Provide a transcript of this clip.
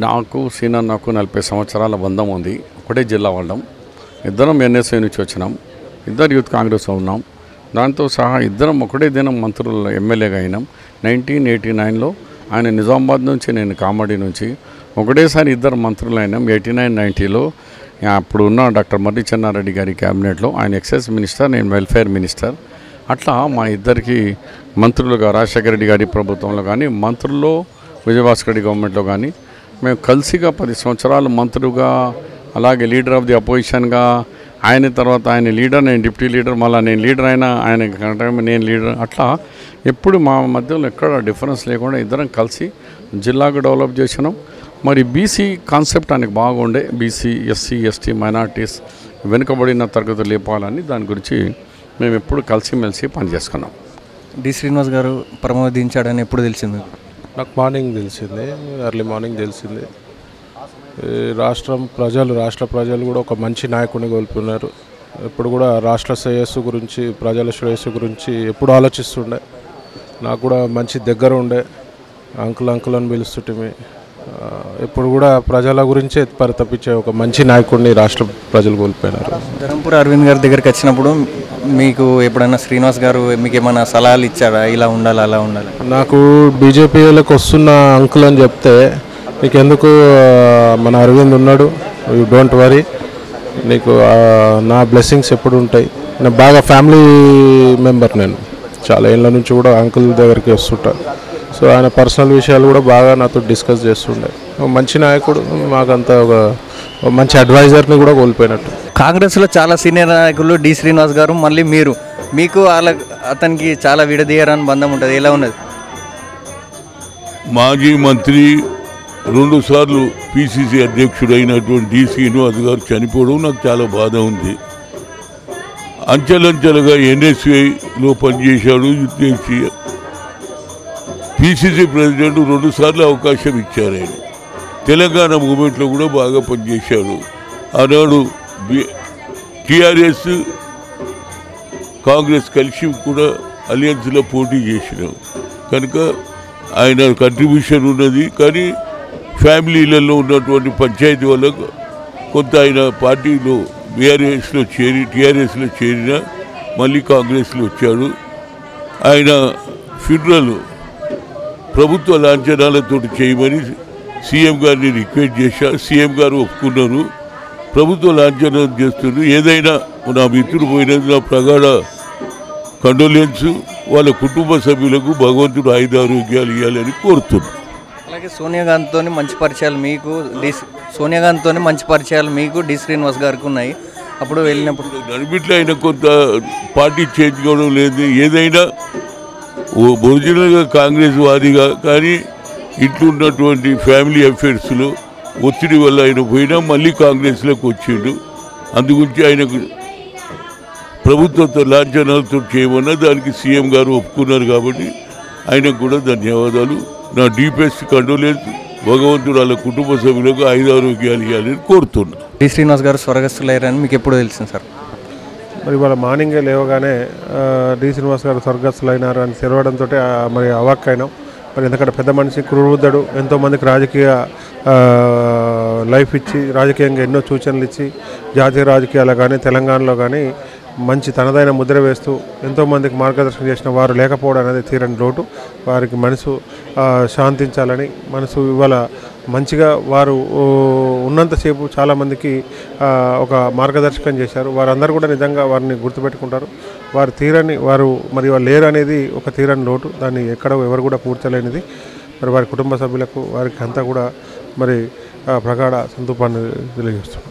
నాకు సీనన్నకు 40 సంవత్సరాల బంధం ఉంది. ఒకటే జిల్లా వాళ్ళం. ఇద్దరం ఎన్ఎస్ఐ నుంచి వచ్చినాం. ఇద్దరు యూత్ కాంగ్రెస్ ఉన్నాం. దాంతో సహా ఇద్దరం ఒకటే దినం మంత్రులు ఎమ్మెల్యేగా అయినాం. 1989లో ఆయన నిజామాబాద్ నుంచి, నేను కామారెడ్డి నుంచి ఒకటేసారి ఇద్దరు మంత్రులు అయినాం. 89-90లో అప్పుడు ఉన్న డాక్టర్ మర్రి చెన్నారెడ్డి గారి క్యాబినెట్లో ఆయన ఎక్సైజ్ మినిస్టర్, నేను వెల్ఫేర్ మినిస్టర్. అట్లా మా ఇద్దరికి మంత్రులుగా రాజశేఖర రెడ్డి గారి ప్రభుత్వంలో కానీ, మంత్రుల్లో విజయభాస్కర్ రెడ్డి గవర్నమెంట్లో కానీ మేము కలిసిగా 10 సంవత్సరాలు మంత్రులుగా, అలాగే లీడర్ ఆఫ్ ది అపోజిషన్గా, ఆయన తర్వాత ఆయన లీడర్, నేను డిప్యూటీ లీడర్, మళ్ళీ నేను లీడర్ అయినా ఆయన నేను లీడర్, అట్లా ఎప్పుడు మా మధ్యలో ఎక్కడ డిఫరెన్స్ లేకుండా ఇద్దరం కలిసి జిల్లాకు డెవలప్ చేసినాం. మరి బీసీ కాన్సెప్ట్ ఆయనకు బాగుండే, బీసీ, ఎస్సీ, ఎస్టీ, మైనార్టీస్, వెనుకబడిన తరగతులు లేపాలని దాని గురించి మేము ఎప్పుడు కలిసిమెలిసి పనిచేసుకున్నాం. డి శ్రీనివాస్ గారు ప్రమోదించాడని ఎప్పుడు తెలిసింది? నాకు మార్నింగ్ తెలిసింది, ఎర్లీ మార్నింగ్ తెలిసింది. రాష్ట్ర ప్రజలు కూడా ఒక మంచి నాయకుడిని కోల్పోయినారు. ఎప్పుడు కూడా రాష్ట్ర శ్రేయస్సు గురించి, ప్రజల శ్రేయస్సు గురించి ఎప్పుడు ఆలోచిస్తుండే. నాకు కూడా మంచి దగ్గర ఉండే, అంకుల్ అని పిలుస్తుంటే ఎప్పుడు కూడా ప్రజల గురించే పరితపించే ఒక మంచి నాయకుడిని రాష్ట్ర ప్రజలు కోల్పోయినారు. ధర్మపురి అరవింద్ గారి దగ్గరికి వచ్చినప్పుడు మీకు ఎప్పుడైనా శ్రీనివాస్ గారు మీకు ఏమైనా సలహాలు ఇచ్చారా, ఇలా ఉండాలి అలా ఉండాలి? నాకు బీజేపీలోకి వస్తున్న అంకుల్ అని చెప్తే, నీకు ఎందుకు మన అరవింద్ ఉన్నాడు, యూ డోంట్ వరీ, నీకు నా బ్లెస్సింగ్స్ ఎప్పుడు ఉంటాయి. నేను బాగా ఫ్యామిలీ మెంబర్, నేను చాలా ఏళ్ళ నుంచి కూడా అంకుల్ దగ్గరికి వస్తుంటా. సో ఆయన పర్సనల్ విషయాలు కూడా బాగా నాతో డిస్కస్ చేస్తుండే. మంచి నాయకుడు, మాకంతా ఒక మంచి అడ్వైజర్ని కూడా కోల్పోయినట్టు. కాంగ్రెస్లో చాలా సీనియర్ నాయకులు డి శ్రీనివాస్ గారు, మళ్ళీ మీకు అతనికి చాలా విడదీయరాని బంధం ఉంటుంది, ఎలా ఉన్నది? మాజీ మంత్రి 2 సార్లు పిసిసి అధ్యక్షుడైనటువంటి డి శ్రీనివాస్ గారు చనిపోవడం నాకు చాలా బాధ ఉంది. అంచెలంచెలుగా ఎన్ఎస్ఐలో పనిచేశాడు. పిసిసి ప్రెసిడెంట్ 2 సార్లు అవకాశం ఇచ్చారు. ఆయన తెలంగాణ మూమెంట్లో కూడా బాగా పనిచేశాడు. ఆనాడు టీఆర్ఎస్ కాంగ్రెస్ కలిసి కూడా అలయన్స్లో పోటీ చేసినాం కనుక ఆయన కంట్రిబ్యూషన్ ఉన్నది. కానీ ఫ్యామిలీలలో ఉన్నటువంటి పంచాయతీ వాళ్ళకు కొంత ఆయన పార్టీలో టీఆర్ఎస్లో చేరిన మళ్ళీ కాంగ్రెస్లో వచ్చాడు. ఆయన ఫ్యూనరల్ ప్రభుత్వ లాంఛనాలతో చేయమని సీఎం గారిని రిక్వెస్ట్ చేశారు. సీఎం గారు ఒప్పుకున్నారు. ప్రభుత్వ లాంఛనాలు చేస్తున్నారు. ఏదైనా నా మిత్రుడు పోయినది నా ప్రగాఢ కండోలెన్స్, వాళ్ళ కుటుంబ సభ్యులకు భగవంతుడు ఆయుధారోగ్యాలు ఇవ్వాలని కోరుతున్నారు. అలాగే సోనియా గాంధీతో మంచి పరిచయాలు మీకు డి శ్రీనివాస్ గారికి ఉన్నాయి. అప్పుడు వెళ్ళినప్పుడు నడిమిట్లో అయినా కొంత పార్టీ చేంజ్ కావడం లేదు. ఏదైనా ఒరిజినల్గా కాంగ్రెస్ వాదిగా, కానీ ఇంట్లో ఉన్నటువంటి ఫ్యామిలీ అఫేర్స్లో ఒత్తిడి వల్ల ఆయన పోయినా మళ్ళీ కాంగ్రెస్లోకి వచ్చిండు. అందుగురించి ఆయనకు ప్రభుత్వంతో లాంఛనాలతో చేయమన్నా దానికి సీఎం గారు ఒప్పుకున్నారు. కాబట్టి ఆయనకు కూడా ధన్యవాదాలు. నా డీపెస్ట్ కండోలెన్స్. భగవంతుడు వాళ్ళ కుటుంబ సభ్యులకు ఆయుధారోగ్యాలు ఇవ్వాలని కోరుతున్నాను. డి శ్రీనివాస్ గారు స్వర్గస్థులయ్యారని మీకు ఎప్పుడు తెలిసింది సార్? మరి వాళ్ళ మార్నింగే లేవగానే డి శ్రీనివాస్ గారు స్వర్గస్థులైనారు అని తెలవడంతో మరి అవాక్కైనాం. మరి ఎందుకంటే పెద్ద మనిషి, క్రూరుద్ధుడు, ఎంతోమందికి రాజకీయ లైఫ్ ఇచ్చి, రాజకీయంగా ఎన్నో సూచనలు ఇచ్చి, జాతీయ రాజకీయాలు కానీ తెలంగాణలో కానీ మంచి తనదైన ముద్ర వేస్తూ ఎంతోమందికి మార్గదర్శనం చేసిన వారు లేకపోవడం అనేది తీరని లోటు. వారికి మనసు శాంతించాలని, మనసు ఇవాళ మంచిగా వారు ఉన్నంతసేపు చాలామందికి ఒక మార్గదర్శకం చేశారు. వారందరూ కూడా నిజంగా వారిని గుర్తుపెట్టుకుంటారు. వారు మరి వాళ్ళు లేరు అనేది ఒక తీరని లోటు. దాన్ని ఎక్కడ ఎవరు కూడా పూడ్చలేనిది. మరి వారి కుటుంబ సభ్యులకు, వారికి అంతా కూడా మరి ప్రగాఢ సంతాపాన్ని తెలియజేస్తున్నారు.